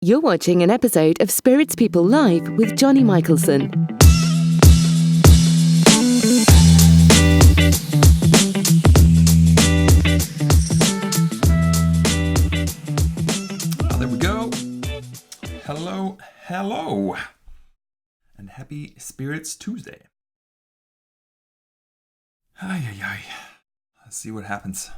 You're watching an episode of Spirits People Live with Johnny Michelson. There we go. Hello. And happy Spirits Tuesday. Ay. Let's see what happens.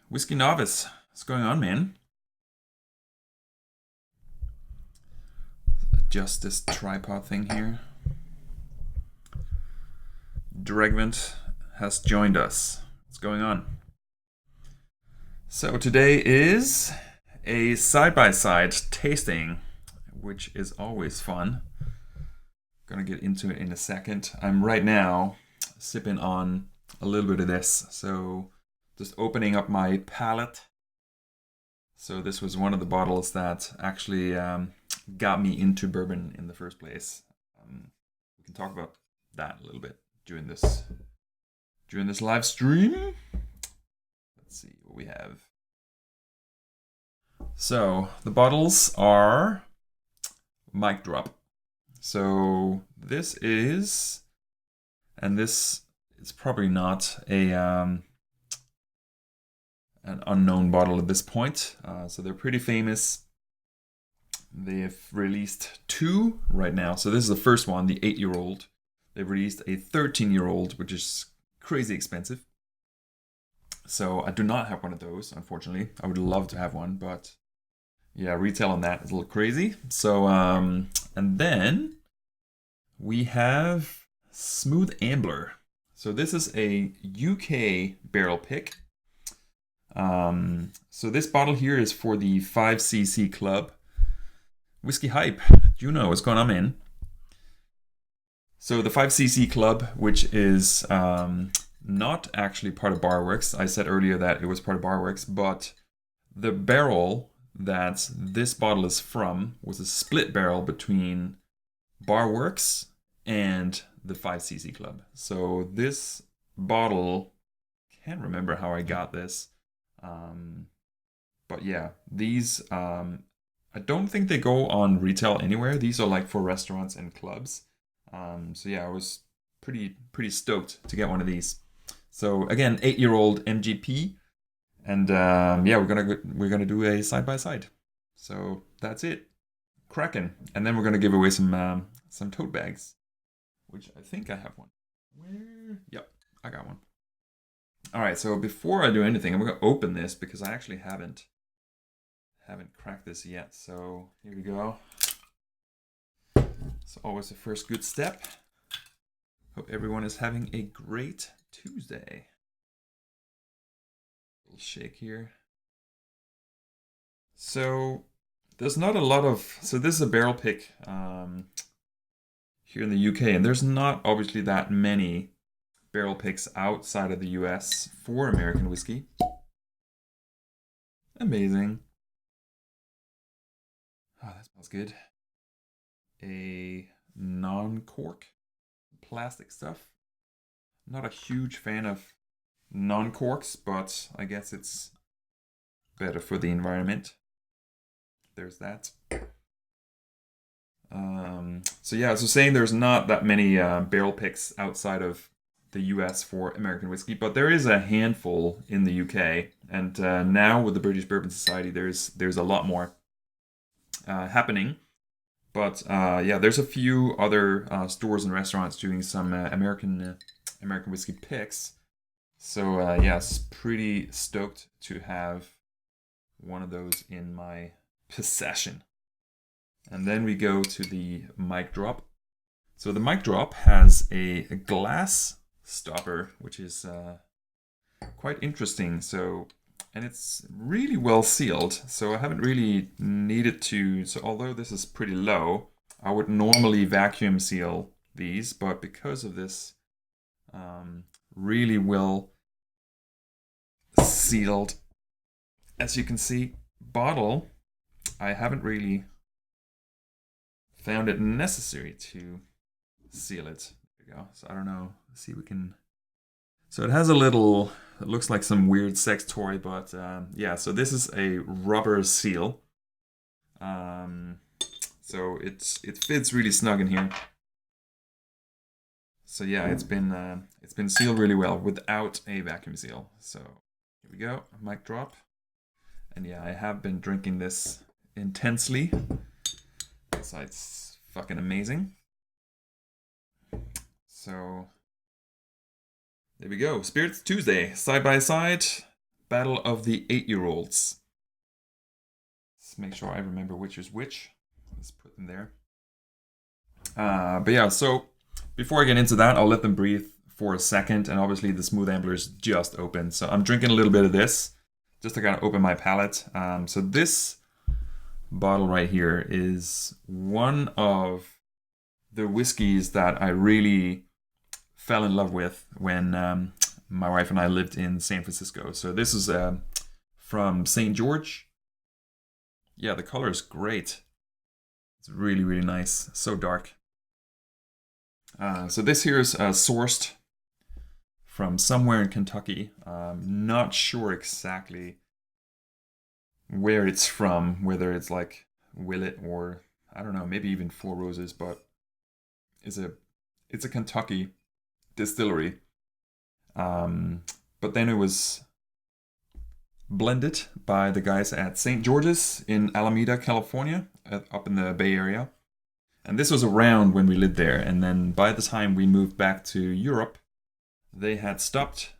Whiskey Novice, what's going on, man? Adjust this tripod thing here. Dragvent has joined us. What's going on? So today is a side-by-side tasting, which is always fun. Gonna get into it in a second. I'm right now sipping on a little bit of this, so just opening up my palate. So this was one of the bottles that actually got me into bourbon in the first place. We can talk about that a little bit during this live stream. Let's see what we have. So the bottles are mic drop. So this is, and this is probably not an unknown bottle at this point. So they're pretty famous. They've released two right now. So this is the first one, the 8-year-old. They've released a 13-year-old, which is crazy expensive. So I do not have one of those, unfortunately. I would love to have one, but yeah, retail on that is a little crazy. So, and then we have Smooth Ambler. So this is a UK barrel pick. So this bottle here is for the 5cc club. Whiskey Hype, Juno, what's going on, man? So the 5cc club, which is not actually part of Barworks. I said earlier that it was part of Barworks, but the barrel that this bottle is from was a split barrel between Barworks and the 5cc club. So this bottle, can't remember how I got this. But yeah, these, I don't think they go on retail anywhere. These are like for restaurants and clubs. So yeah, I was pretty stoked to get one of these. So again, 8-year-old MGP, and yeah, we're gonna do a side by side. So that's it, cracking. And then we're gonna give away some tote bags, which I think I have one. Where? Yep, I got one. All right, so before I do anything, I'm going to open this because I actually haven't cracked this yet. So here we go. It's always the first good step. Hope everyone is having a great Tuesday. Little shake here. So there's not a lot of, so this is a barrel pick here in the UK, and there's not obviously that many barrel picks outside of the US for American whiskey. Amazing. Oh, that smells good. A non-cork plastic stuff. Not a huge fan of non-corks, but I guess it's better for the environment. There's that. So yeah, so saying there's not that many barrel picks outside of the US for American whiskey, but there is a handful in the UK, and now with the British Bourbon Society, there's a lot more happening. But yeah, there's a few other stores and restaurants doing some American whiskey picks. So yes, pretty stoked to have one of those in my possession. And then we go to the mic drop. So the mic drop has a glass stopper, which is quite interesting. So, and it's really well sealed. So I haven't really needed to. So although this is pretty low, I would normally vacuum seal these, but because of this really well sealed, as you can see, bottle, I haven't really found it necessary to seal it. There we go. So I don't know. Let's see if we can So it has a little, it looks like some weird sex toy, but yeah, so this is a rubber seal. Um, so it fits really snug in here. So yeah, it's been sealed really well without a vacuum seal. So here we go, mic drop. And yeah, I have been drinking this intensely. So it's fucking amazing. So there we go. Spirits Tuesday, side by side, battle of the 8-year-olds. Let's make sure I remember which is which. Let's put them there. But yeah, so before I get into that, I'll let them breathe for a second. And obviously the Smooth Ambler's just opened. So I'm drinking a little bit of this just to kind of open my palate. So this bottle right here is one of the whiskeys that I really fell in love with when my wife and I lived in San Francisco. So this is from St. George. Yeah, the color is great. It's really, really nice. So dark. So this here is sourced from somewhere in Kentucky. Not sure exactly where it's from, whether it's like Willet or I don't know, maybe even Four Roses, but it's a Kentucky distillery. But then it was blended by the guys at St. George's in Alameda, California, up in the Bay Area. And this was around when we lived there. And then by the time we moved back to Europe, they had stopped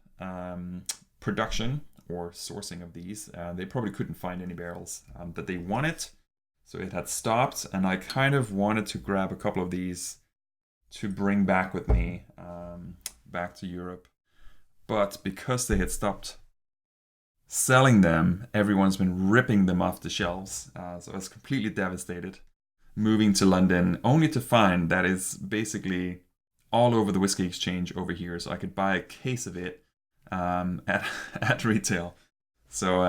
production or sourcing of these. They probably couldn't find any barrels that they wanted. So it had stopped. And I kind of wanted to grab a couple of these to bring back with me back to Europe. But because they had stopped selling them, everyone's been ripping them off the shelves. So I was completely devastated. Moving to London, only to find that it's basically all over the whiskey exchange over here. So I could buy a case of it at retail. So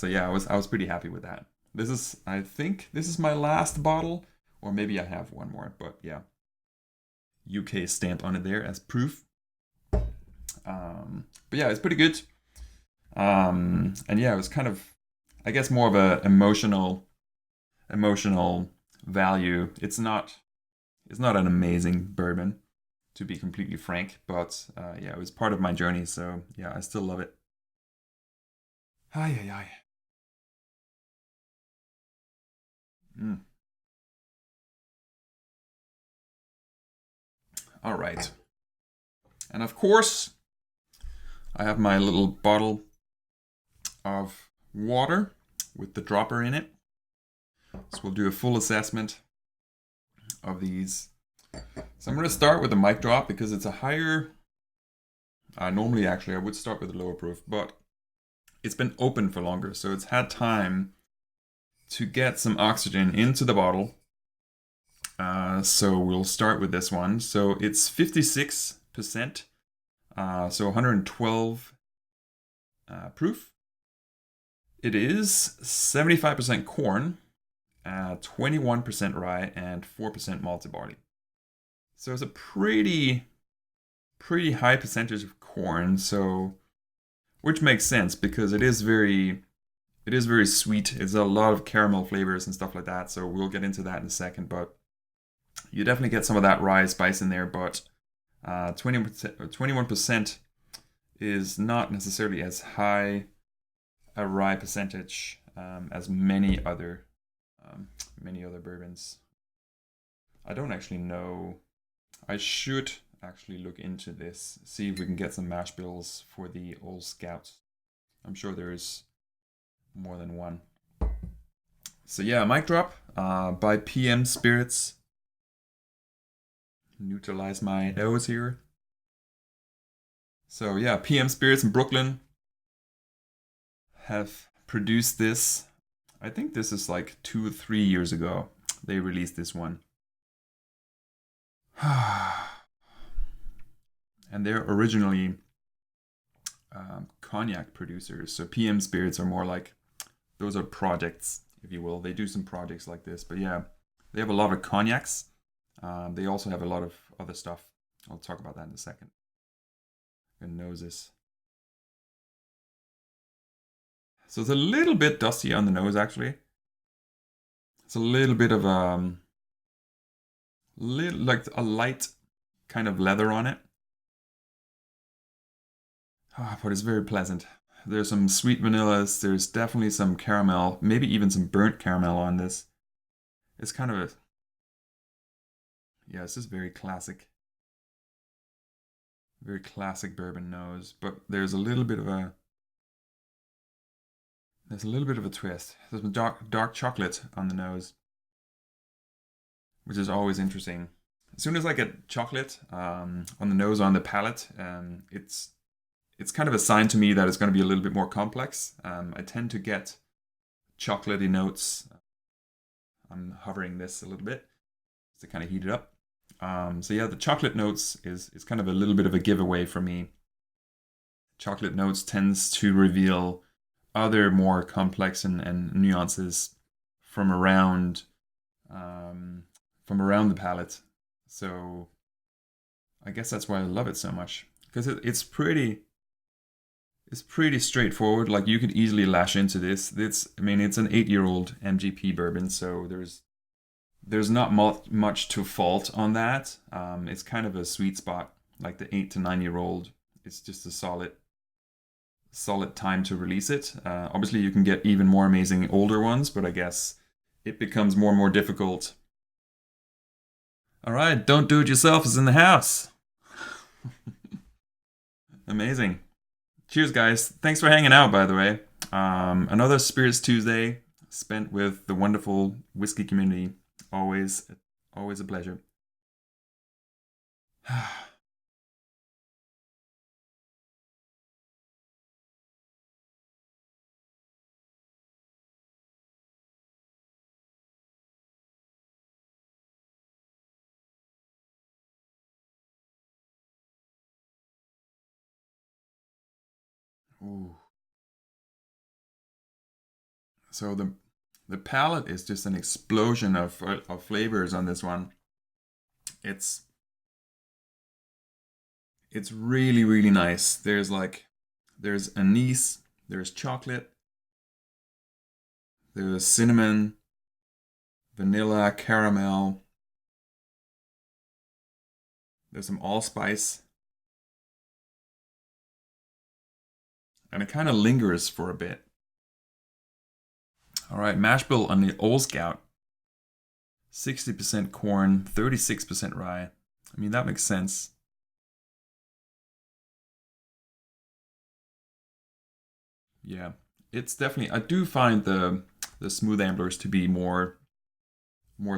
yeah, I was pretty happy with that. I think this is my last bottle, or maybe I have one more, but yeah. UK stamp on it there as proof. But yeah, it's pretty good. And yeah, it was kind of, I guess, more of a emotional value. It's not an amazing bourbon, to be completely frank, but yeah, it was part of my journey, so yeah, I still love it. Ay, ay, ay. Mm. All right. And of course, I have my little bottle of water with the dropper in it. So we'll do a full assessment of these. So I'm going to start with the mic drop because it's a higher... normally, actually, I would start with a lower proof, but it's been open for longer, so it's had time to get some oxygen into the bottle. So we'll start with this one. So it's 56%, so 112 proof. It is 75% corn, 21% rye, and 4% malted barley. So it's a pretty high percentage of corn, so which makes sense because it is very sweet. It's a lot of caramel flavors and stuff like that. So we'll get into that in a second, but you definitely get some of that rye spice in there, but 21% is not necessarily as high a rye percentage as many other bourbons. I don't actually know. I should actually look into this, see if we can get some mash bills for the Old Scout. I'm sure there's more than one. So yeah, mic drop by PM Spirits. Neutralize my nose here. So yeah, PM Spirits in Brooklyn have produced this. I think this is like 2 or 3 years ago they released this one. And they're originally cognac producers. So PM Spirits are more like, those are projects, if you will. They do some projects like this. But yeah, they have a lot of cognacs. They also have a lot of other stuff. I'll talk about that in a second. and noses. So it's a little bit dusty on the nose, actually. It's a little bit of like a light kind of leather on it. But it's very pleasant. There's some sweet vanillas. There's definitely some caramel, maybe even some burnt caramel on this. It's kind of a, yeah, it's just very classic bourbon nose. But there's a little bit of a twist. There's some dark chocolate on the nose, which is always interesting. As soon as I get chocolate on the nose, on the palate, it's kind of a sign to me that it's going to be a little bit more complex. I tend to get chocolatey notes. I'm hovering this a little bit to kind of heat it up. So yeah, the chocolate notes is kind of a little bit of a giveaway for me. Chocolate notes tends to reveal other more complex and nuances from around the palate. So I guess that's why I love it so much, because it's pretty straightforward. Like, you could easily lash into this. It's an 8-year-old MGP bourbon, so there's not much to fault on that. It's kind of a sweet spot, like the 8 to 9-year-old. It's just a solid time to release it. Obviously, you can get even more amazing older ones, but I guess it becomes more and more difficult. All right, Don't Do It Yourself is in the house. Amazing. Cheers, guys. Thanks for hanging out, by the way. Another Spirits Tuesday spent with the wonderful whiskey community. Always a pleasure. Ooh. So the palate is just an explosion of flavors on this one. It's really, really nice. There's anise, there's chocolate, there's cinnamon, vanilla, caramel. There's some allspice. And it kind of lingers for a bit. All right, mash bill on the Old Scout. 60% corn, 36% rye. I mean, that makes sense. Yeah, it's definitely, I do find the smooth amblers to be more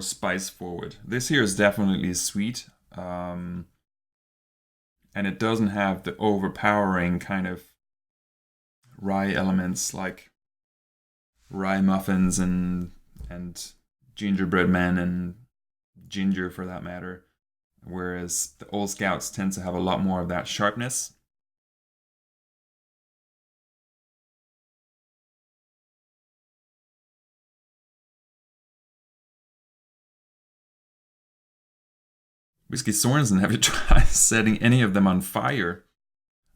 spice forward. This here is definitely sweet. And it doesn't have the overpowering kind of rye elements like rye muffins and gingerbread men and ginger, for that matter, whereas the Old Scouts tend to have a lot more of that sharpness. Whiskey Sorensen, have you tried setting any of them on fire?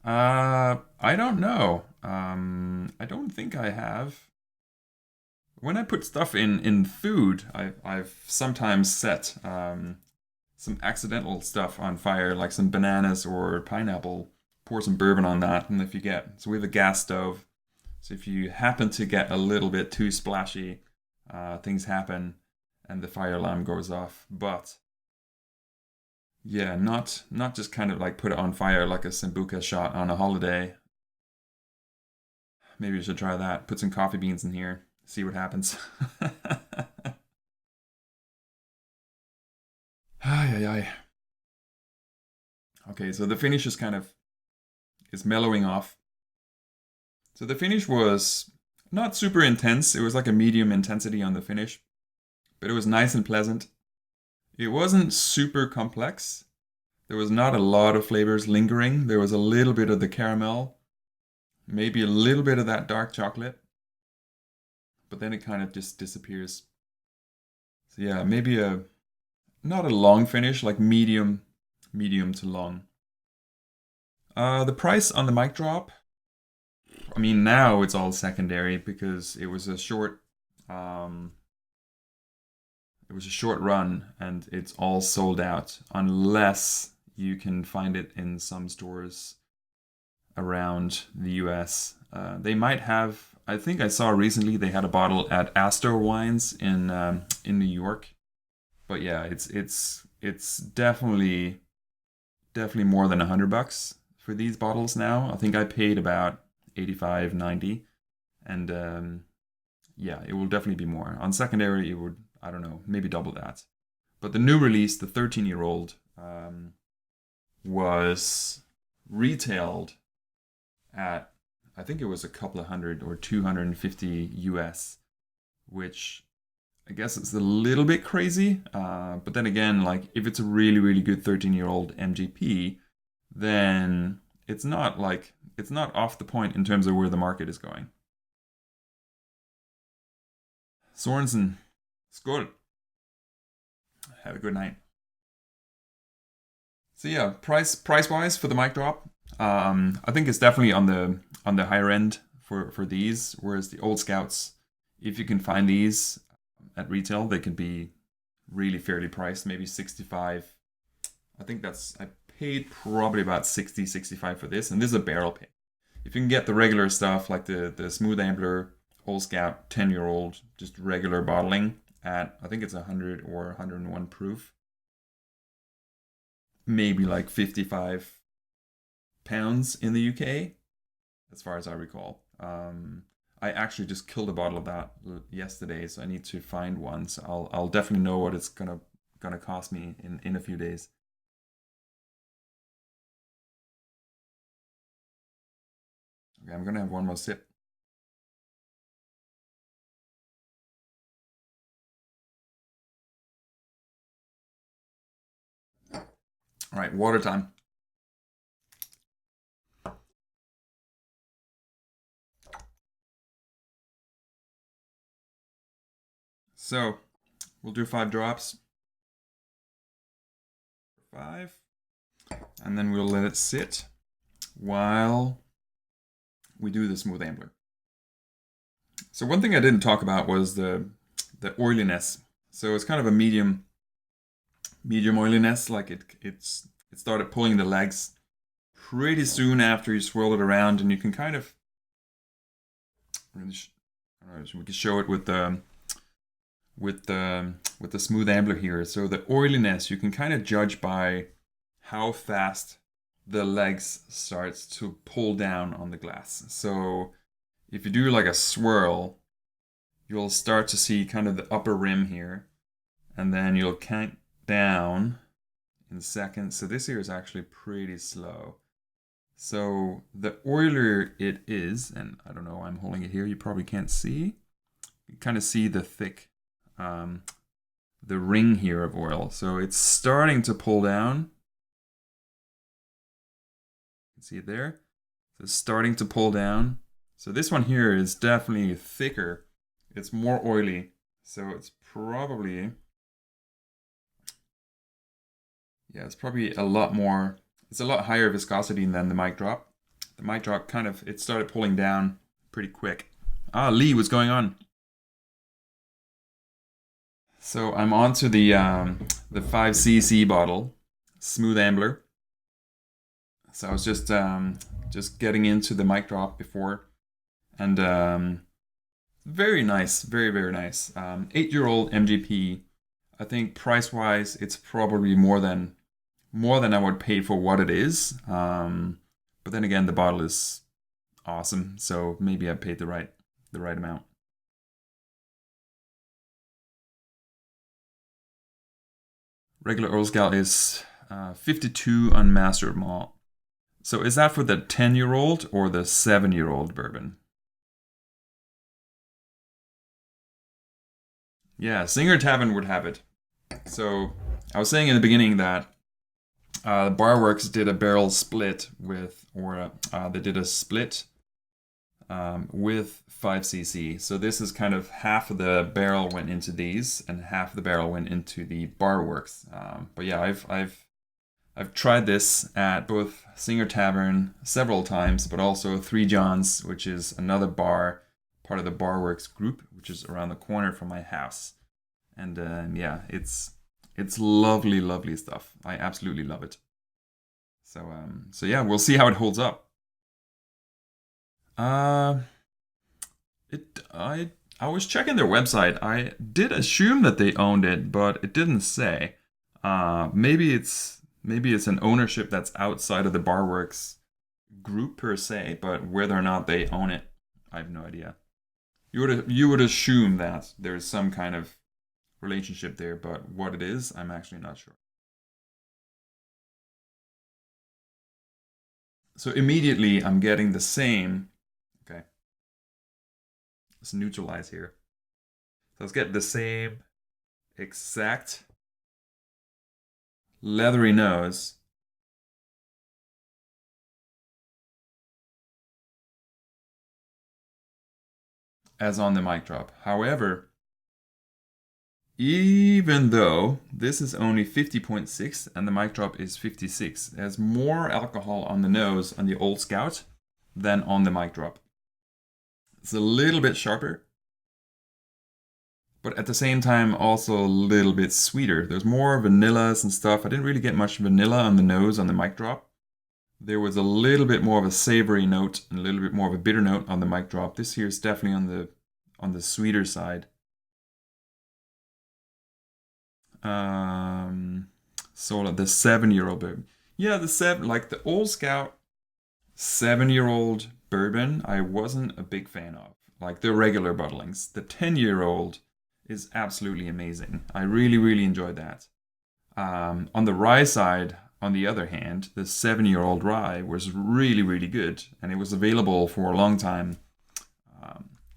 I don't know. I don't think I have. When I put stuff in food, I've sometimes set some accidental stuff on fire, like some bananas or pineapple. Pour some bourbon on that, and so we have a gas stove. So if you happen to get a little bit too splashy, things happen, and the fire alarm goes off. But yeah, not just kind of like put it on fire like a Sambuca shot on a holiday. Maybe you should try that. Put some coffee beans in here. See what happens. Ay, ay, ay. Okay, so the finish is mellowing off. So the finish was not super intense. It was like a medium intensity on the finish, but it was nice and pleasant. It wasn't super complex. There was not a lot of flavors lingering. There was a little bit of the caramel, maybe a little bit of that dark chocolate, but then it kind of just disappears. So yeah, maybe not a long finish, like medium to long. The price on the mic drop, I mean, now it's all secondary because um, it was a short run and it's all sold out unless you can find it in some stores around the US. They might have, I think I saw recently they had a bottle at Astor Wines in New York. But yeah, it's definitely more than $100 for these bottles now. I think I paid about 85, 90, and yeah, it will definitely be more. On secondary, it would, I don't know, maybe double that. But the new release, the 13-year-old, was retailed at, I think it was a couple of hundred or 250 US, which I guess it's a little bit crazy. But then again, like if it's a really, really good 13-year-old MGP, then it's not off the point in terms of where the market is going. Sorensen, skål. Have a good night. So yeah, price wise for the mic drop, I think it's definitely on the higher end for these. Whereas the old Scouts, if you can find these at retail, they can be really fairly priced, maybe 65. I paid probably about 60, 65 for this, and this is a barrel pick. If you can get the regular stuff like the Smooth Ambler, Old Scout, 10-year-old, just regular bottling at, I think it's 100 or 101 proof, maybe like 55 pounds in the UK, as far as I recall. I actually just killed a bottle of that yesterday, so I need to find one. So I'll definitely know what it's gonna cost me in a few days. Okay, I'm gonna have one more sip. All right, water time. So we'll do 5 drops. 5. And then we'll let it sit while we do the Smooth Ambler. So one thing I didn't talk about was the oiliness. So it's kind of a medium oiliness. Like it started pulling the legs pretty soon after you swirl it around, and you can kind of, I don't know, we can show it with the Smooth Ambler here. So the oiliness you can kind of judge by how fast the legs starts to pull down on the glass. So if you do like a swirl, you'll start to see kind of the upper rim here, and then you'll count down in seconds. So this here is actually pretty slow. So the oilier it is, and I don't know, I'm holding it here, you probably can't see. You kind of see the thick, the ring here of oil. So it's starting to pull down. You can see it there. So it's starting to pull down. So this one here is definitely thicker. It's more oily. So it's probably, yeah, it's probably a lot more, it's a lot higher viscosity than the mic drop. The mic drop kind of, it started pulling down pretty quick. Ah, Lee, what's going on? So I'm on to the 5cc bottle, Smooth Ambler. So I was just getting into the mic drop before, and very nice, very, very nice. 8-year-old MGP. I think price-wise, it's probably more than I would pay for what it is. But then again, the bottle is awesome, so maybe I paid the right amount. Regular Earl Scout is 52 unmastered malt. So is that for the 10-year-old or the 7-year-old bourbon? Yeah, Singer Tavern would have it. So I was saying in the beginning that Barworks did a barrel split they did a split with 5cc. So this is kind of half of the barrel went into these, and half of the barrel went into the Barworks. But yeah, I've tried this at both Singer Tavern several times, but also Three Johns, which is another bar, part of the Barworks group, which is around the corner from my house. And yeah, it's lovely, lovely stuff. I absolutely love it. So yeah, we'll see how it holds up. Uh, I was checking their website. I did assume that they owned it, but it didn't say. Maybe it's an ownership that's outside of the Barworks group per se, but whether or not they own it, I have no idea. You would assume that there's some kind of relationship there, but what it is, I'm actually not sure. So immediately I'm getting the same. Okay, let's neutralize here. So let's get the same exact leathery nose as on the mic drop. However, even though this is only 50.6 and the mic drop is 56, there's more alcohol on the nose on the Old Scout than on the mic drop. It's a little bit sharper, but at the same time also a little bit sweeter. There's more vanillas and stuff. I didn't really get much vanilla on the nose on the mic drop. There was a little bit more of a savory note and a little bit more of a bitter note on the mic drop. This here is definitely on the sweeter side. So the 7-year-old bourbon. Yeah, like the Old Scout 7-year-old bourbon, I wasn't a big fan of. Like the regular bottlings. The 10-year-old is absolutely amazing. I really, really enjoyed that. On the rye side, on the other hand, the 7-year-old rye was really, really good, and it was available for a long time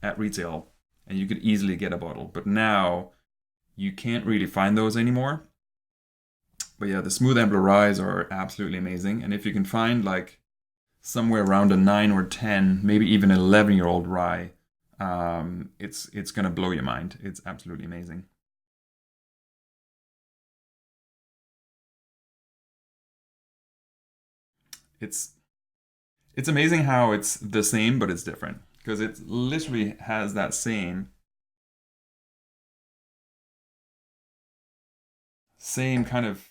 at retail, and you could easily get a bottle. But now you can't really find those anymore. But yeah, the smooth Ambler ryes are absolutely amazing, and if you can find like somewhere around a 9 or 10, maybe even 11-year-old rye, it's gonna blow your mind. It's absolutely amazing. It's it's amazing how it's the same but it's different because it literally has that same kind of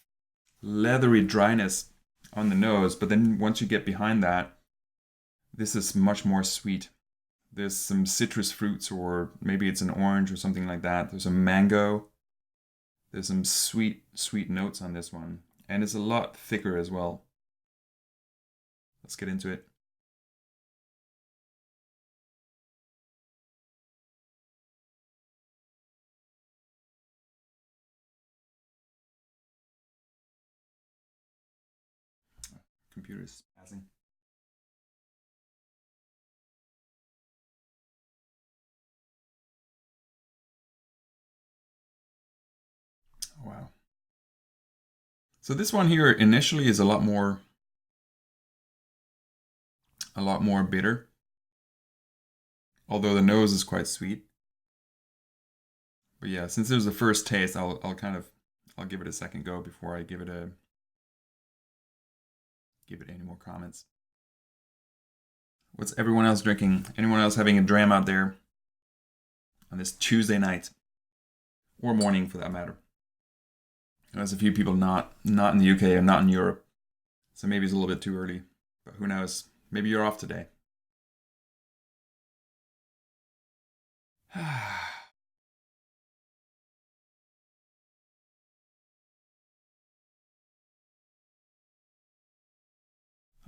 leathery dryness on the nose, but then once you get behind that, this is much more sweet. There's some citrus fruits, or maybe it's an orange or something like that. There's a mango. There's some sweet, sweet notes on this one, and it's a lot thicker as well. Let's get into it. Computer's passing. Wow. So this one here initially is a lot more bitter, although the nose is quite sweet. But yeah, since it was the first taste, I'll give it a second go before I give it any more comments. What's everyone else drinking? Anyone else having a dram out there on this Tuesday night or morning for that matter? There's a few people not in the UK and not in Europe, so maybe it's a little bit too early. But who knows? Maybe you're off today.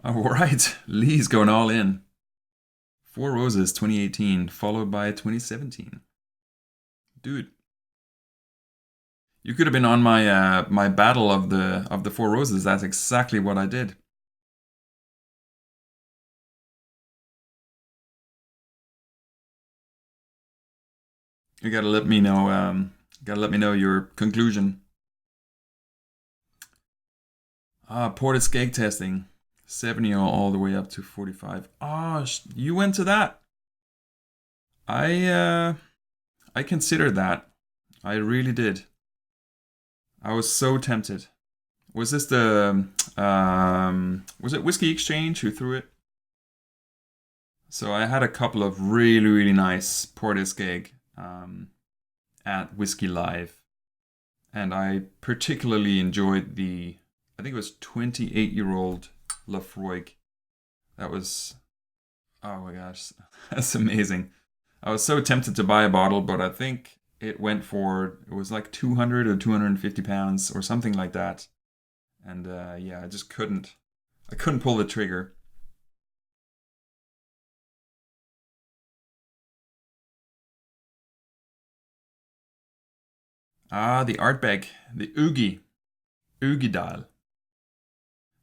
All right, Lee's going all in. Four Roses 2018, followed by 2017. Dude, you could have been on my battle of the Four Roses. That's exactly what I did. You gotta let me know. Gotta let me know your conclusion. Ported skeg testing, 70 all the way up to 45. Oh, you went to that. I considered that. I really did. I was so tempted. Was this was it Whiskey Exchange who threw it? So I had a couple of really, really nice Portiskeag at Whiskey Live. And I particularly enjoyed I think it was 28-year-old Lafroig. That was, oh my gosh, that's amazing. I was so tempted to buy a bottle, but I think it was like 200 or 250 pounds or something like that. And yeah, I couldn't pull the trigger. Ah, the Artbag, the Oogie dial.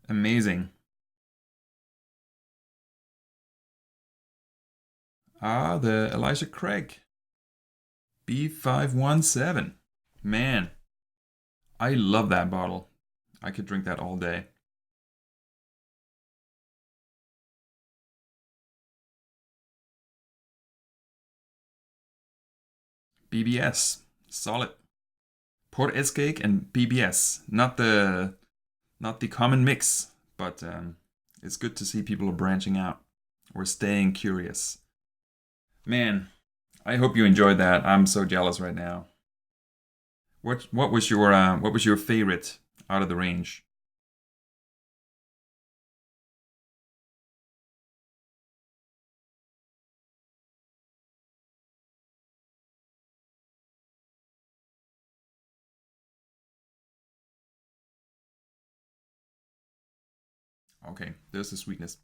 Amazing. Ah, the Elijah Craig B517. Man, I love that bottle. I could drink that all day. BBS, solid. Port Escake and BBS, not the common mix, but it's good to see people are branching out or staying curious. Man, I hope you enjoyed that. I'm so jealous right now. What was your favorite out of the range? Okay, there's the sweetness.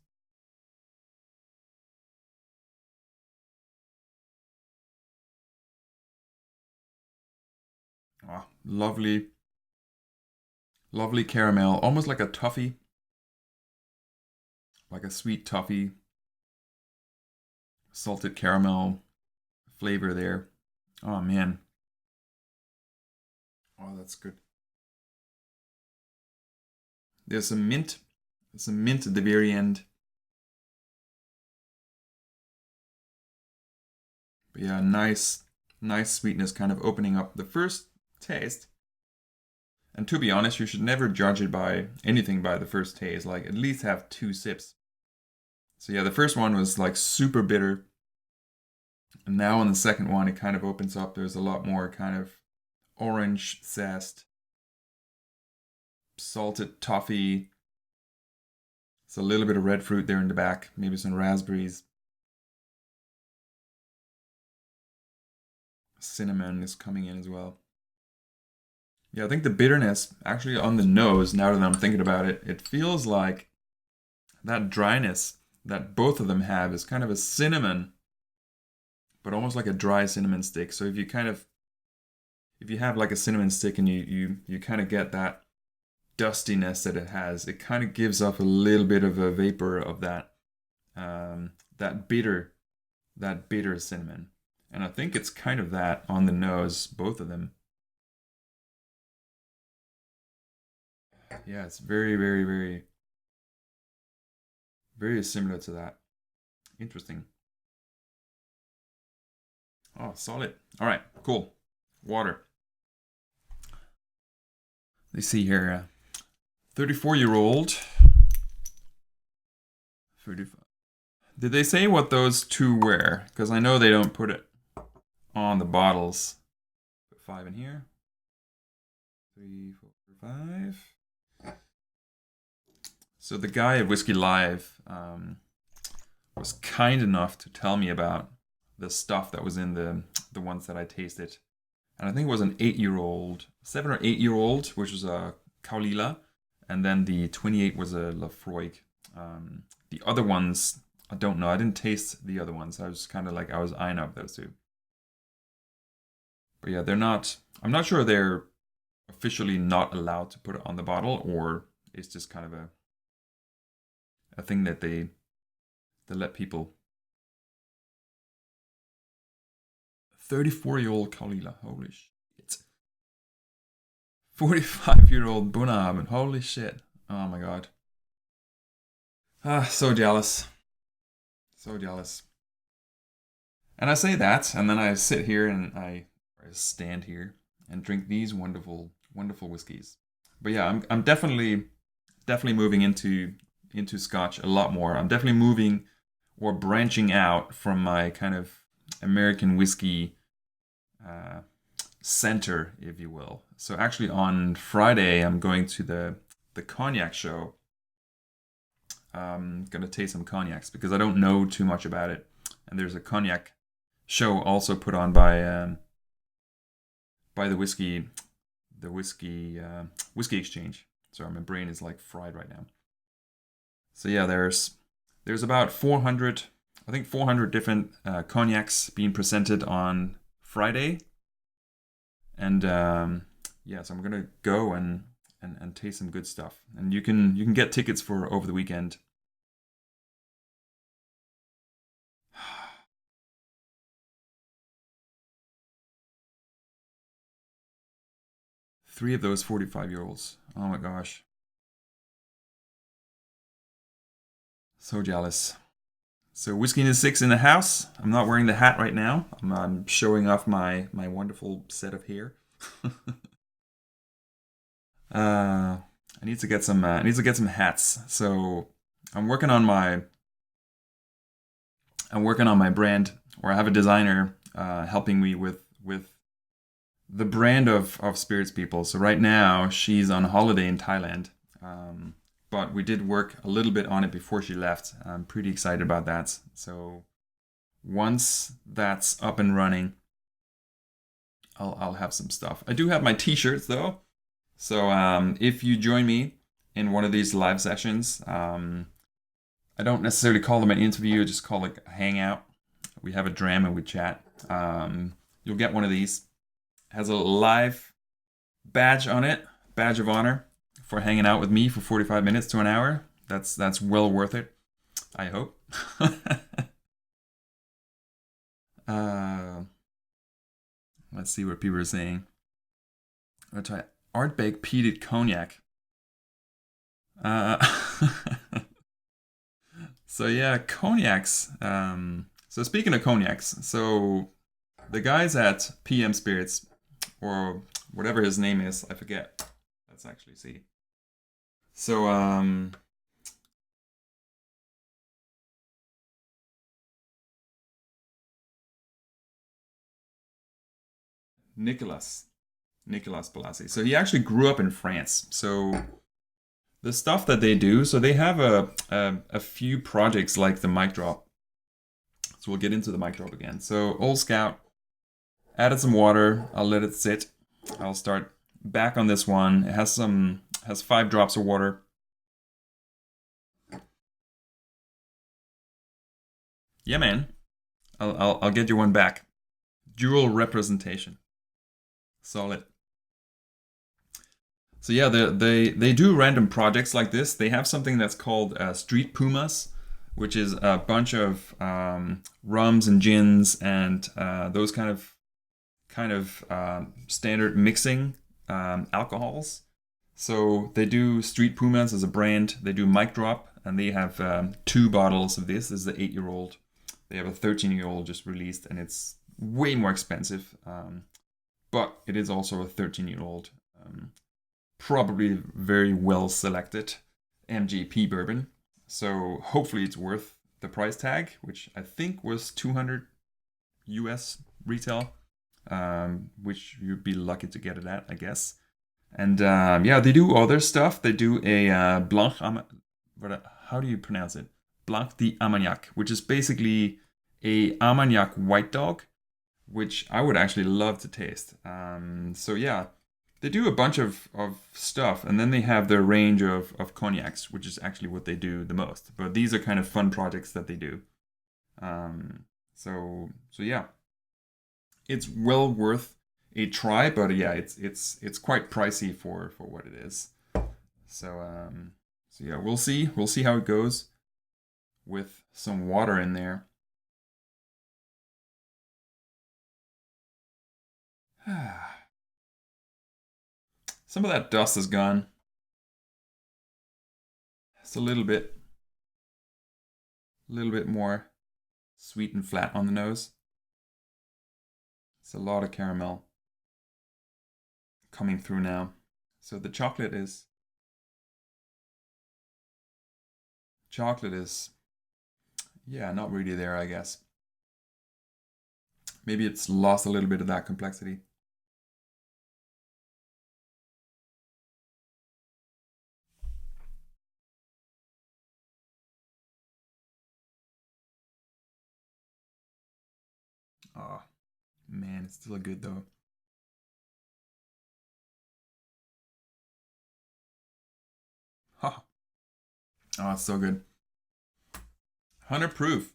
Oh, lovely, lovely caramel, almost like a toffee, like a sweet toffee, salted caramel flavor there. Oh man, oh that's good. There's some mint, at the very end. But yeah, nice sweetness kind of opening up the first taste. And to be honest, you should never judge it by anything by the first taste. Like at least have two sips. So yeah, the first one was like super bitter. And now on the second one, it kind of opens up. There's a lot more kind of orange zest, salted toffee. It's a little bit of red fruit there in the back, maybe some raspberries. Cinnamon is coming in as well. Yeah, I think the bitterness actually on the nose, now that I'm thinking about it, it feels like that dryness that both of them have is kind of a cinnamon, but almost like a dry cinnamon stick. So if you have like a cinnamon stick and you kind of get that dustiness that it has, it kind of gives off a little bit of a vapor of that bitter cinnamon. And I think it's kind of that on the nose, both of them. Yeah, it's very, very, very, very similar to that. Interesting. Oh, solid. All right, cool. Water. Let's see here. 34-year-old. 35. Did they say what those two were? Because I know they don't put it on the bottles. Put five in here. 3, 4, 5. So the guy at Whiskey Live was kind enough to tell me about the stuff that was in the ones that I tasted. And I think it was an 8-year-old, 7 or 8-year-old, which was a Kaulila. And then the 28 was a Lafroig. The other ones, I don't know. I didn't taste the other ones. I was kind of like, I was eyeing up those two. But yeah, I'm not sure they're officially not allowed to put it on the bottle, or it's just kind of a thing that they let people. 34-year-old Kaulila, holy shit. 45-year-old Bunab, holy shit. Oh my god. Ah, so jealous. So jealous. And I say that, and then I stand here and drink these wonderful, wonderful whiskeys. but yeah, I'm definitely moving into Scotch a lot more. I'm definitely moving or branching out from my kind of American whiskey uh, center, if you will. So actually, on Friday, I'm going to the cognac show. I'm gonna taste some cognacs because I don't know too much about it, and there's a cognac show also put on by the whiskey exchange. Sorry, my brain is like fried right now. So yeah, there's about 400, I think 400 different cognacs being presented on Friday, and yeah, so I'm gonna go and taste some good stuff. And you can get tickets for over the weekend. Three of those 45-year-olds. Oh my gosh, so jealous. So whiskey in the six in the house. I'm not wearing the hat right now. I'm showing off my wonderful set of hair. I need to get some. I need to get some hats. So I'm working on my. I'm working on my brand, or I have a designer helping me with the brand of spirits people. So right now she's on holiday in Thailand, but we did work a little bit on it before she left. I'm pretty excited about that. So once that's up and running, I'll have some stuff. I do have my T-shirts though. So if you join me in one of these live sessions, I don't necessarily call them an interview, I just call it a hangout. We have a dram and we chat. You'll get one of these. It has a live badge on it, badge of honor for hanging out with me for 45 minutes to an hour. That's well worth it, I hope. uh, let's see what people are saying. I'm gonna try Artbake peated cognac. Uh, so yeah, cognacs. So speaking of cognacs, so the guys at PM Spirits, or whatever his name is, I forget. Let's actually see. So Nicolas Nicolas Balassi. So he actually grew up in France. So the stuff that they do, so they have a few projects like the mic drop. So we'll get into the mic drop again. So Old Scout, added some water. I'll let it sit. I'll start back on this one. It has 5 drops of water. Yeah, man. I'll get you one back. Dual representation. Solid. So yeah, they do random projects like this. They have something that's called Street Pumas, which is a bunch of rums and gins and those kind of standard mixing alcohols. So they do Street Pumas as a brand. They do Mic Drop, and they have 2 bottles of this. This is the 8-year-old. They have a 13-year-old just released, and it's way more expensive. But it is also a 13-year-old. Probably very well selected MGP bourbon. So hopefully it's worth the price tag, which I think was 200 US retail, which you'd be lucky to get it at, I guess. And yeah, they do other stuff. They do a how do you pronounce it? Blanc d'Armagnac, which is basically a Armagnac white dog, which I would actually love to taste. So yeah, they do a bunch of stuff, and then they have their range of cognacs, which is actually what they do the most. But these are kind of fun projects that they do. So yeah, it's well worth a try, but yeah, it's quite pricey for what it is. So yeah, we'll see how it goes with some water in there. Some of that dust is gone. It's a little bit more sweet and flat on the nose. It's a lot of caramel coming through now. So the chocolate is, yeah, not really there, I guess. Maybe it's lost a little bit of that complexity. Oh, man, it's still good though. Oh, it's so good. 100 proof.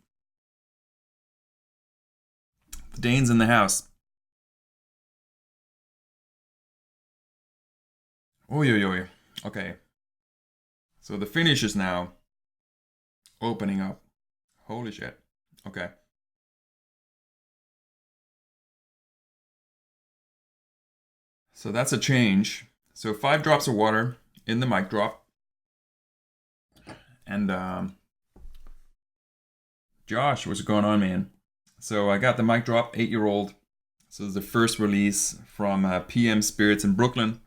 The Dane's in the house. Oi, oi, oi. Okay. So the finish is now opening up. Holy shit. Okay. So that's a change. So 5 drops of water in the mic drop. And Josh, what's going on, man? So I got the mic drop, 8-year-old. So it's the first release from PM Spirits in Brooklyn.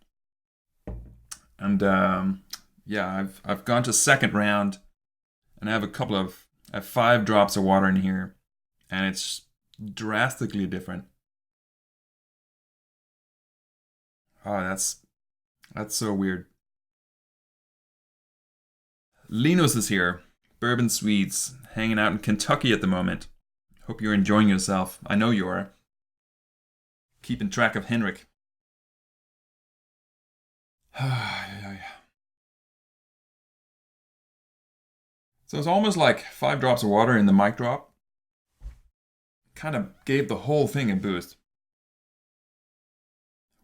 And yeah, I've gone to second round, and I have 5 drops of water in here, and it's drastically different. Oh, that's so weird. Linus is here, Bourbon Swedes, hanging out in Kentucky at the moment. Hope you're enjoying yourself. I know you are. Keeping track of Henrik. So it's almost like 5 drops of water in the mic drop. Kind of gave the whole thing a boost.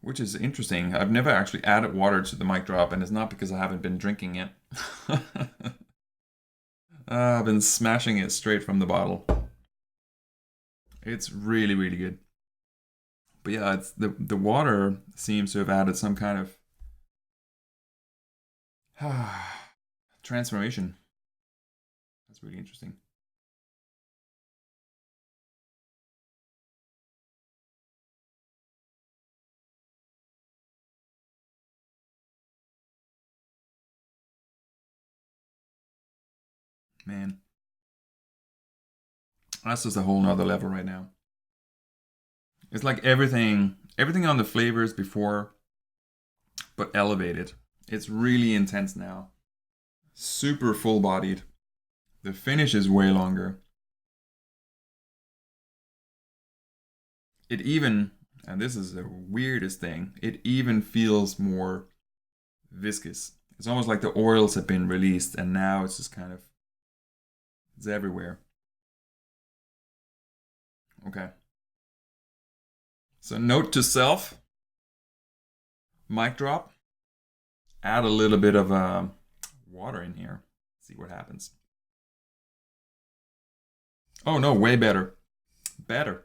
Which is interesting. I've never actually added water to the mic drop, and it's not because I haven't been drinking it. I've been smashing it straight from the bottle. It's really, really good. But yeah, it's the water seems to have added some kind of transformation. That's really interesting. Man, that's just a whole nother level right now. It's like everything on the flavors before, but elevated. It's really intense now. Super full bodied. The finish is way longer. It even, and this is the weirdest thing, it even feels more viscous. It's almost like the oils have been released and now it's just kind of, it's everywhere. Okay. So note to self, mic drop, add a little bit of water in here. See what happens. Oh no, way better. Better.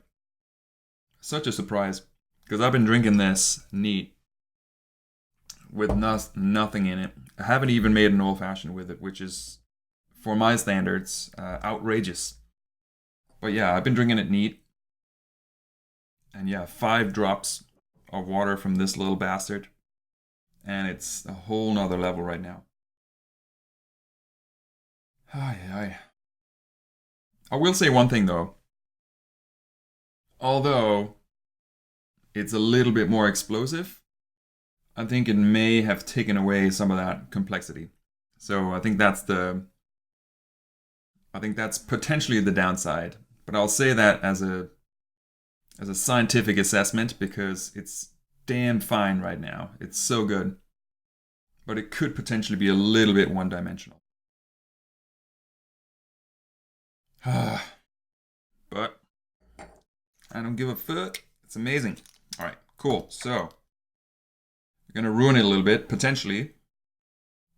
Such a surprise. Because I've been drinking this neat with nothing in it. I haven't even made an old fashioned with it, which is, for my standards, outrageous. But yeah, I've been drinking it neat. And yeah, 5 drops of water from this little bastard. And it's a whole nother level right now. Ay, ay. I will say one thing though. Although it's a little bit more explosive, I think it may have taken away some of that complexity. So I think that's potentially the downside. But I'll say that as a scientific assessment because it's damn fine right now. It's so good. But it could potentially be a little bit one-dimensional. But I don't give a fuck. It's amazing. All right, cool. So we're gonna ruin it a little bit, potentially.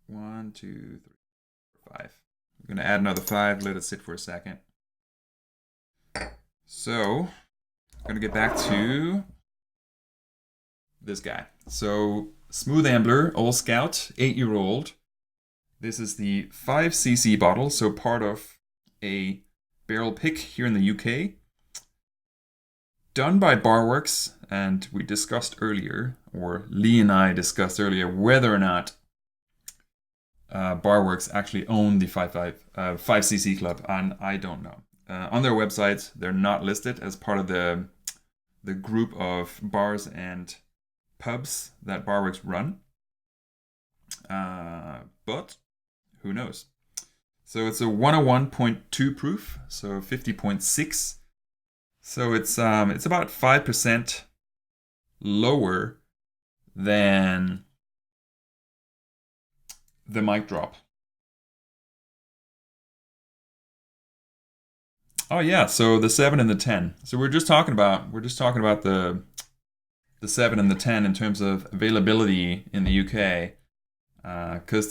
1, 2, 3, 4, 5. We're gonna add another 5. Let it sit for a second. So I'm gonna get back to this guy. So Smooth Ambler, Old Scout, 8-year-old. This is the 5cc bottle, so part of a barrel pick here in the UK. Done by Barworks, and we discussed earlier, or Lee and I discussed earlier, whether or not Barworks actually own the 5cc Club, and I don't know. On their website, they're not listed as part of the group of bars and pubs that Barworks run. But who knows? So it's a 101.2 proof, so 50.6. So it's about 5% lower than the mic drop. Oh yeah, so the 7 and the 10. So we're just talking about the 7 and the 10 in terms of availability in the UK. Because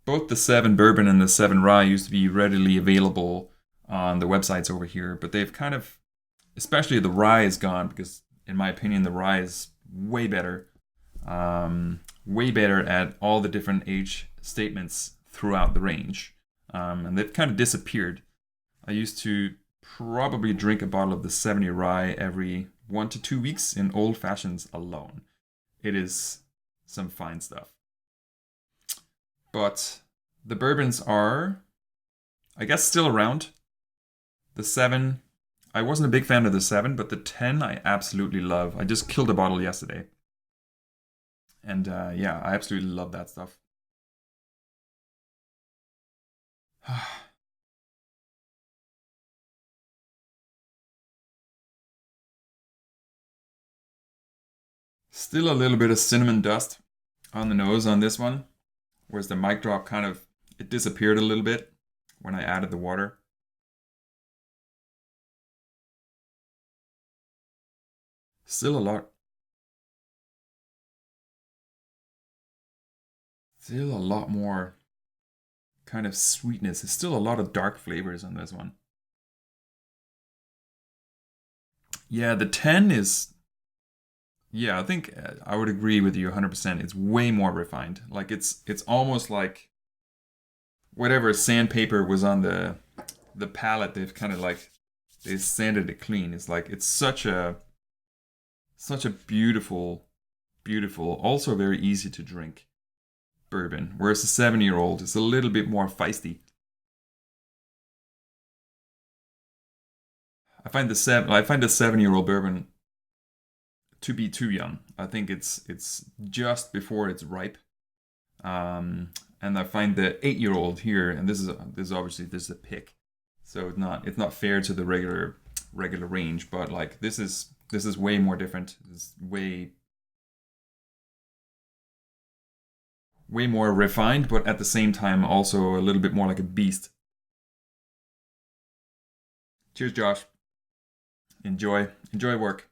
both the 7 bourbon and the 7 rye used to be readily available on the websites over here, but they've kind of, especially the rye is gone, because in my opinion the rye is way better at all the different age statements throughout the range, and they've kind of disappeared. I used to probably drink a bottle of the 70 rye every 1 to 2 weeks in old fashions alone. It is some fine stuff. But the bourbons are, I guess, still around. The 7, I wasn't a big fan of the 7, but the 10 I absolutely love. I just killed a bottle yesterday. And yeah, I absolutely love that stuff. Still a little bit of cinnamon dust on the nose on this one, whereas the mic drop kind of, it disappeared a little bit when I added the water. Still a lot more kind of sweetness. There's still a lot of dark flavors on this one. Yeah, the 10 is, yeah, I think I would agree with you 100%. It's way more refined. Like it's almost like whatever sandpaper was on the palate, they've kind of like, they sanded it clean. It's like, it's such a beautiful, also very easy to drink bourbon. Whereas the 7-year-old is a little bit more feisty. I find the 7-year-old bourbon to be too young. I think it's just before it's ripe. And I find the 8-year-old here, and this is obviously a pick, so it's not fair to the regular range, but like this is way more different. It's way more refined, but at the same time also a little bit more like a beast. Cheers, Josh. Enjoy work.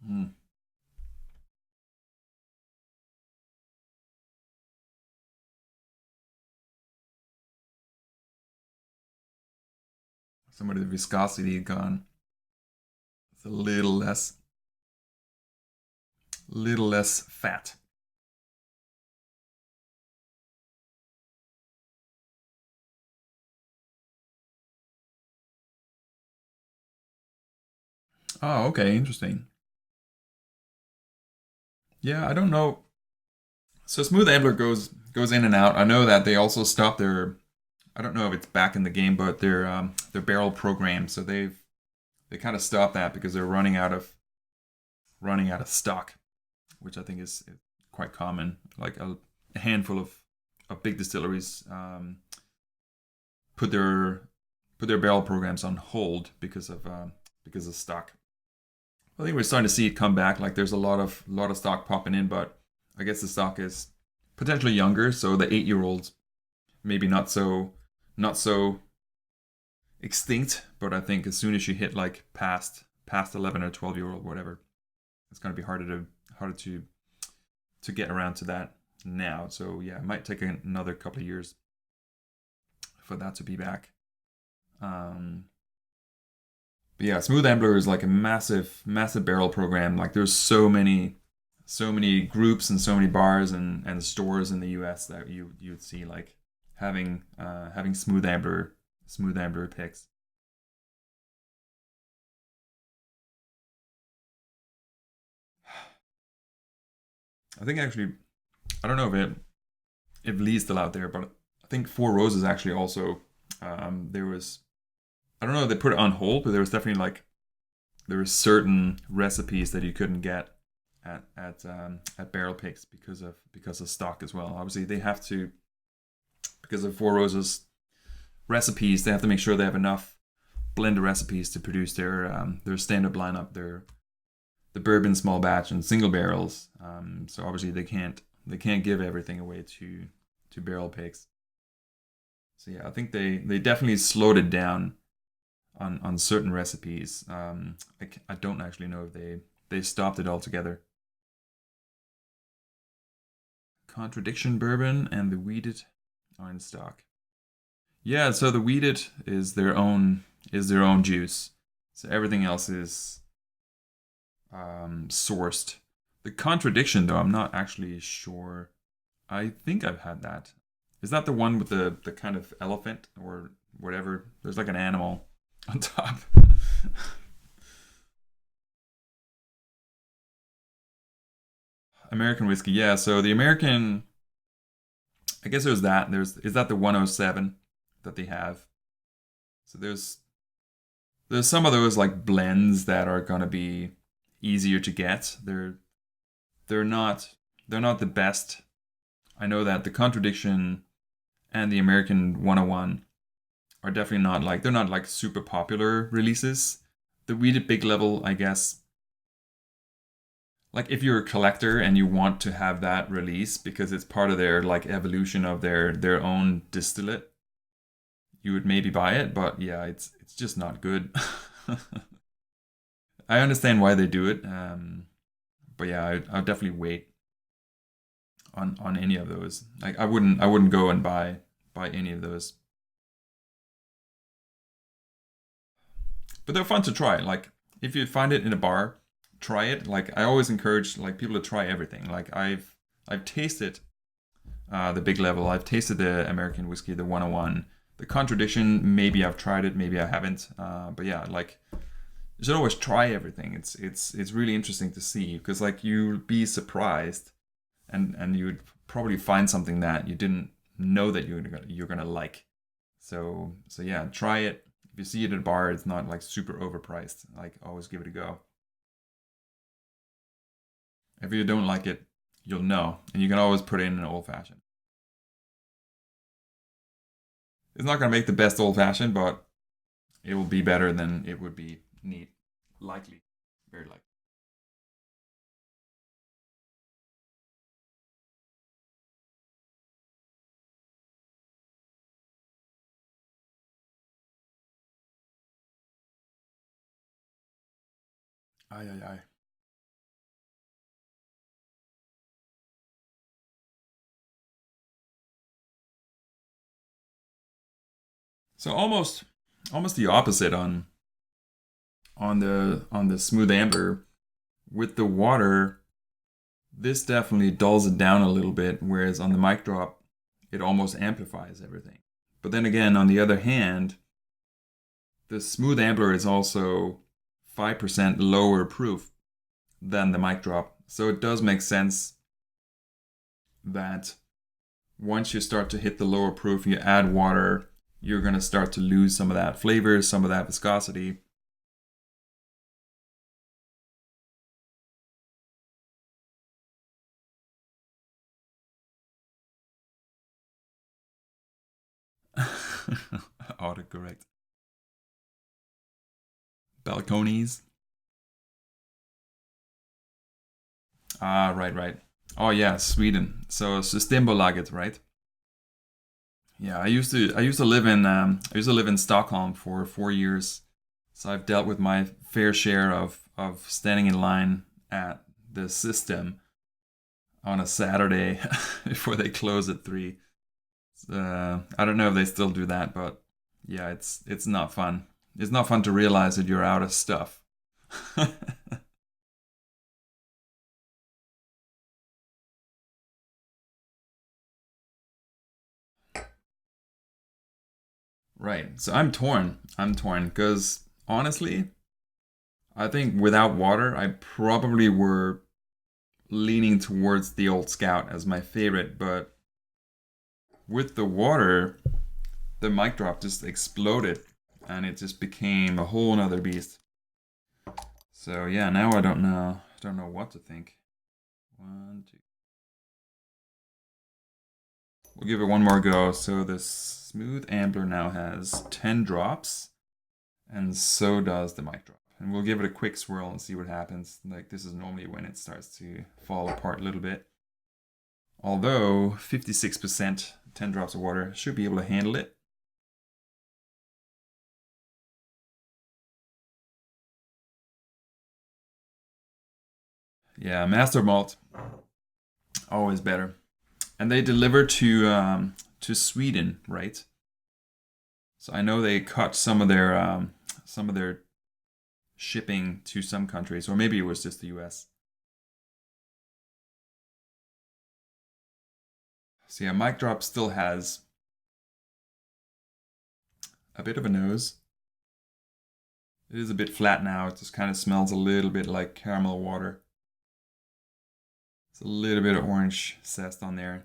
Mm. Some of the viscosity gone. It's a little less fat. Oh, okay, interesting. Yeah, I don't know. So Smooth Ambler goes in and out. I know that they also stopped their, I don't know if it's back in the game, but their barrel program. So they kind of stopped that because they're running out of stock, which I think is quite common. Like a handful of big distilleries put their barrel programs on hold because of stock. I think we're starting to see it come back. Like there's a lot of stock popping in, but I guess the stock is potentially younger, so the 8-year-olds maybe not so extinct. But I think as soon as you hit like past 11 or 12-year-old, whatever, it's going to be harder to get around to that now. So yeah, it might take another couple of years for that to be back. But yeah, Smooth Ambler is like a massive barrel program. Like there's so many so many groups and so many bars and stores in the US that you'd see like having smooth amber picks. I think actually I don't know if Lee's still out there, but I think Four Roses actually also there was I don't know if they put it on hold, but there was definitely like there were certain recipes that you couldn't get at barrel picks because of stock as well. Obviously, they have to because of Four Roses recipes. They have to make sure they have enough blended recipes to produce their standard lineup, the bourbon small batch and single barrels. So obviously they can't give everything away to barrel picks. So yeah, I think they definitely slowed it down on certain recipes. I don't actually know if they stopped it altogether. Contradiction bourbon and the weeded are in stock. Yeah, so the weeded is their own juice. So everything else is sourced. The contradiction though, I'm not actually sure. I think I've had that. Is that the one with the kind of elephant or whatever? There's like an animal on top. American whiskey, yeah. So the American, I guess there's that. Is that the 107 that they have? So there's some of those like blends that are gonna be easier to get. They're not they're not the best. I know that the contradiction and the American 101 are definitely not like they're not like super popular releases. The Weed at Big Level, I guess, like if you're a collector and you want to have that release because it's part of their like evolution of their own distillate, you would maybe buy it, but yeah, it's just not good. I understand why they do it, but yeah, I'll definitely wait on any of those. Like I wouldn't go and buy any of those, but they're fun to try. Like if you find it in a bar, try it. Like I always encourage like people to try everything. Like I've tasted the Big Level. I've tasted the American whiskey, the 101. The Contradiction, maybe I've tried it, maybe I haven't. But yeah, like you should always try everything. It's really interesting to see because like you'll be surprised, and you'd probably find something that you didn't know that you're gonna like. So yeah, try it. If you see it at a bar, it's not like super overpriced. Like always give it a go. If you don't like it, you'll know, and you can always put it in an old fashioned. It's not gonna make the best old fashioned, but it will be better than it would be neat. Likely, very likely. Aye, aye, aye. So almost the opposite on the smooth amber with the water. This definitely dulls it down a little bit, whereas on the mic drop, it almost amplifies everything. But then again, on the other hand, the smooth ambler is also 5% lower proof than the mic drop. So it does make sense that once you start to hit the lower proof, you add water, you're going to start to lose some of that flavor, some of that viscosity. Autocorrect. Balconies. Ah, right, right. Oh yeah, Sweden. So Systembolaget, right? Yeah, I used to live in Stockholm for 4 years, so I've dealt with my fair share of standing in line at the system on a Saturday before they close at 3. I don't know if they still do that, but yeah, it's not fun. It's not fun to realize that you're out of stuff. Right. So I'm torn. I'm torn because honestly, I think without water, I probably were leaning towards the Old Scout as my favorite, but with the water, the mic drop just exploded and it just became a whole nother beast. So yeah, now I don't know. I don't know what to think. One, two. We'll give it one more go. So this smooth Ambler now has 10 drops, and so does the mic drop. And we'll give it a quick swirl and see what happens. Like this is normally when it starts to fall apart a little bit. Although 56%, 10 drops of water, should be able to handle it. Yeah, master malt, always better. And they deliver to Sweden, right? So I know they cut some of their shipping to some countries, or maybe it was just the U.S. So yeah, mic drop still has a bit of a nose. It is a bit flat now. It just kind of smells a little bit like caramel water. It's a little bit of orange zest on there.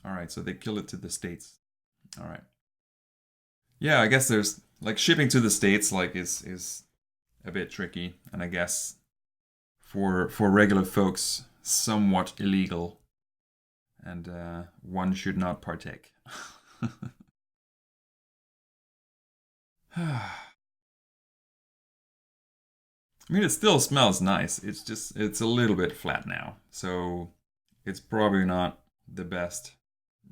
All right, so they kill it to the States. All right. Yeah, I guess there's like shipping to the States like is a bit tricky, and I guess for regular folks somewhat illegal, and one should not partake. I mean, it still smells nice. It's just it's a little bit flat now, so it's probably not the best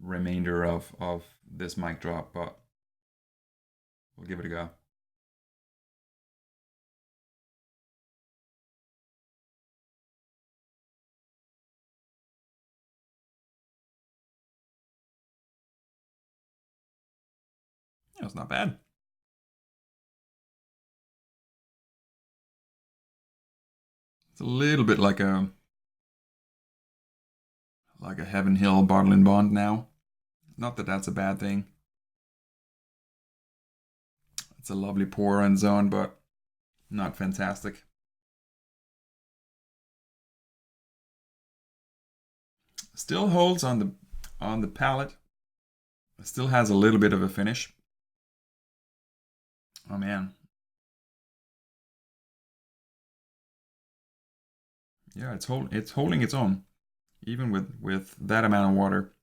remainder of this mic drop, but we'll give it a go. That's not bad. It's a little bit like a Heaven Hill Bottle and Bond now. Not that that's a bad thing. It's a lovely pour and zone, but not fantastic. Still holds on the palate. Still has a little bit of a finish. Oh man. Yeah, it's holding its own, even with that amount of water.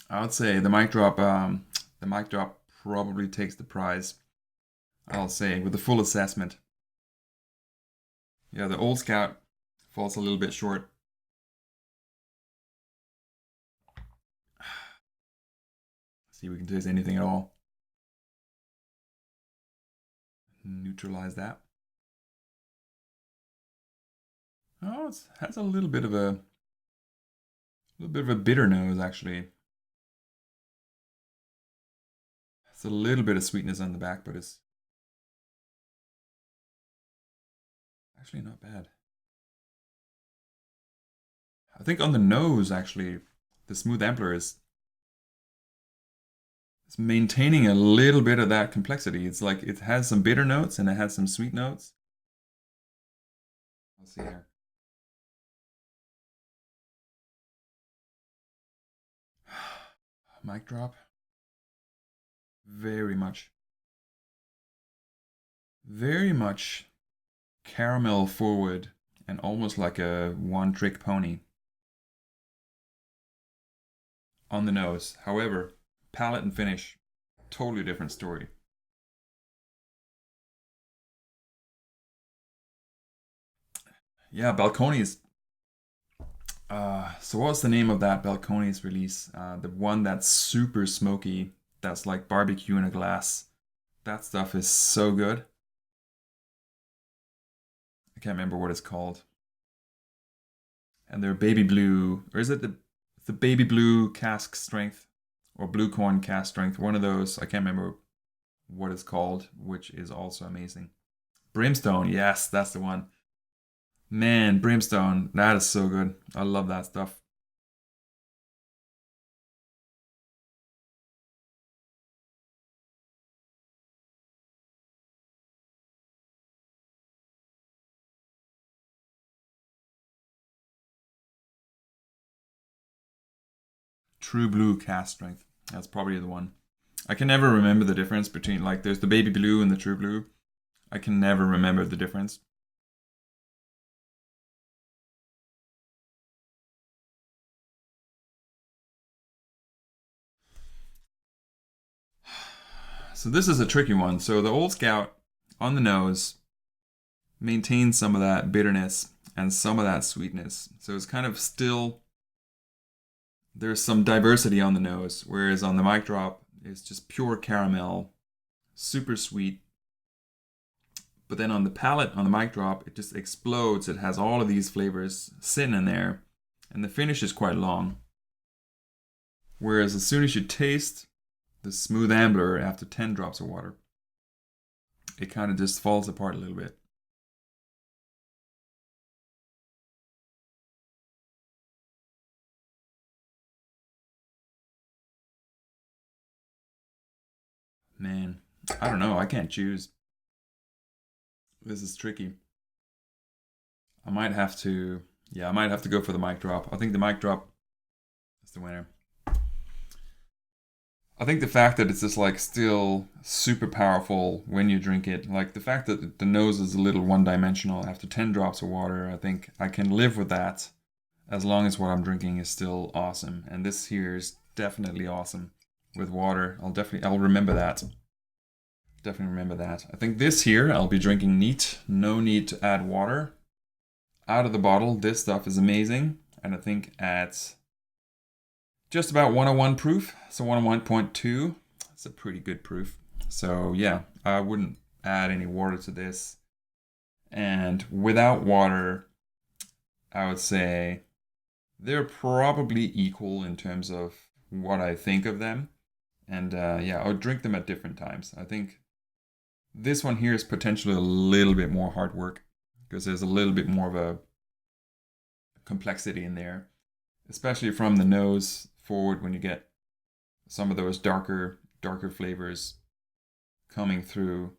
I would say the mic drop probably takes the prize. I'll say with the full assessment. Yeah, the Old Scout falls a little bit short. See if we can taste anything at all. Neutralize that. Oh, it has a little bit of a bitter nose actually. It's a little bit of sweetness on the back, but it's actually not bad. I think on the nose, actually, the smooth Ambler is maintaining a little bit of that complexity. It's like it has some bitter notes and it has some sweet notes. Let's see here. Mic drop. Very much, very much caramel forward and almost like a one trick pony on the nose. However, palate and finish, totally different story. Yeah, Balcones. So what's the name of that Balcones release? The one that's super smoky, that's like barbecue in a glass. That stuff is so good. I can't remember what it's called. And they're baby blue, or is it the baby blue cask strength or blue corn cask strength? One of those. I can't remember what it's called, which is also amazing. Brimstone, yes, that's the one. Man, Brimstone, that is so good. I love that stuff. True Blue Cask Strength. That's probably the one. I can never remember the difference between, like, there's the Baby Blue and the True Blue. I can never remember the difference. So this is a tricky one. So the Old Scout on the nose maintains some of that bitterness and some of that sweetness. So it's kind of still, there's some diversity on the nose, whereas on the mic drop, it's just pure caramel, super sweet. But then on the palate, on the mic drop, it just explodes. It has all of these flavors sitting in there, and the finish is quite long. Whereas as soon as you taste the smooth Ambler after 10 drops of water, it kind of just falls apart a little bit. Man, I don't know. I can't choose. This is tricky. I might have to go for the mic drop. I think the mic drop is the winner. I think the fact that it's just like still super powerful when you drink it, like the fact that the nose is a little one-dimensional after 10 drops of water, I think I can live with that as long as what I'm drinking is still awesome. And this here is definitely awesome with water. I'll remember that. Definitely remember that. I think this here, I'll be drinking neat. No need to add water. Out of the bottle, this stuff is amazing. And I think at just about 101 proof, so 101.2, that's a pretty good proof. So yeah, I wouldn't add any water to this. And without water, I would say they're probably equal in terms of what I think of them. And yeah, I would drink them at different times. I think this one here is potentially a little bit more hard work because there's a little bit more of a complexity in there, especially from the nose forward when you get some of those darker flavors coming through.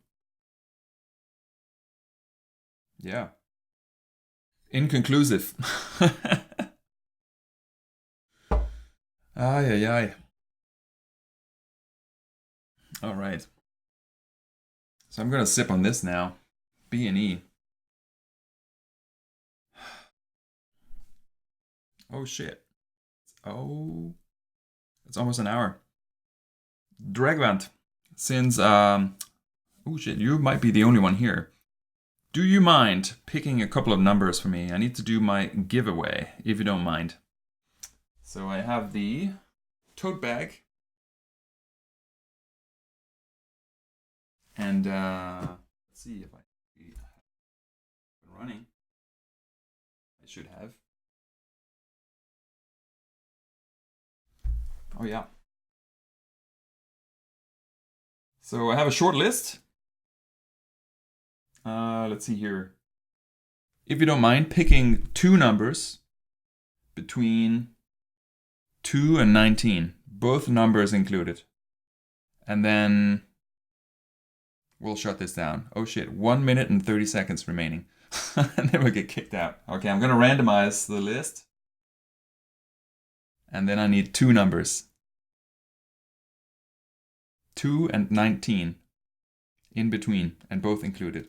Yeah. Inconclusive. Ay, ay, ay. All right. So I'm going to sip on this now. B&E. Oh, shit. Oh, it's almost an hour. Dragvant. Since, oh shit, you might be the only one here. Do you mind picking a couple of numbers for me? I need to do my giveaway, if you don't mind. So I have the tote bag. And let's see if I have it running. I should have. Oh yeah. So I have a short list. Let's see here. If you don't mind picking two numbers between 2 and 19, both numbers included. And then we'll shut this down. Oh shit, 1 minute and 30 seconds remaining. And then we'll get kicked out. Okay, I'm gonna randomize the list. And then I need two numbers. 2 and 19 in between and both included.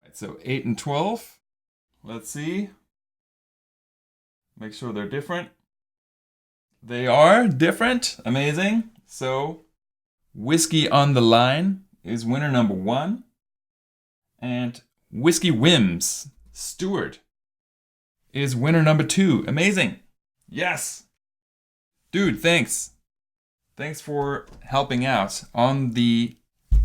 Right, so 8 and 12. Let's see. Make sure they're different. They are different. Amazing. So Whiskey on the Line is winner number 1. And Whiskey Whims Stewart is winner number 2. Amazing. Yes. Dude, thanks. Thanks for helping out on the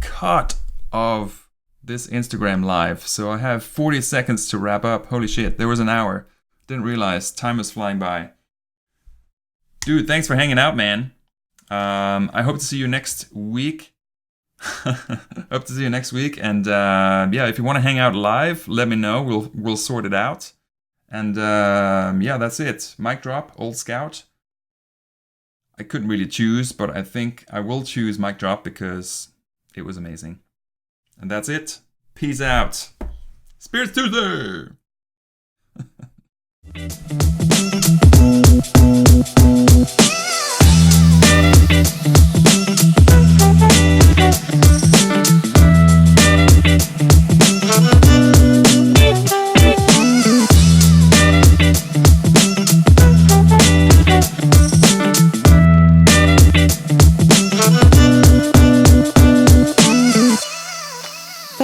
cut of this Instagram live. So I have 40 seconds to wrap up. Holy shit, there was an hour. Didn't realize time was flying by. Dude, thanks for hanging out, man. I hope to see you next week. Hope to see you next week. And yeah, if you want to hang out live, let me know. We'll sort it out. And yeah, that's it. Mic drop, Old Scout. I couldn't really choose, but I think I will choose mic drop because it was amazing. And that's it. Peace out. Spirits Tuesday!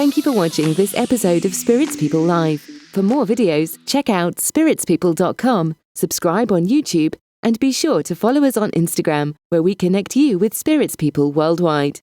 Thank you for watching this episode of Spirits People Live. For more videos, check out spiritspeople.com, subscribe on YouTube, and be sure to follow us on Instagram, where we connect you with spirits people worldwide.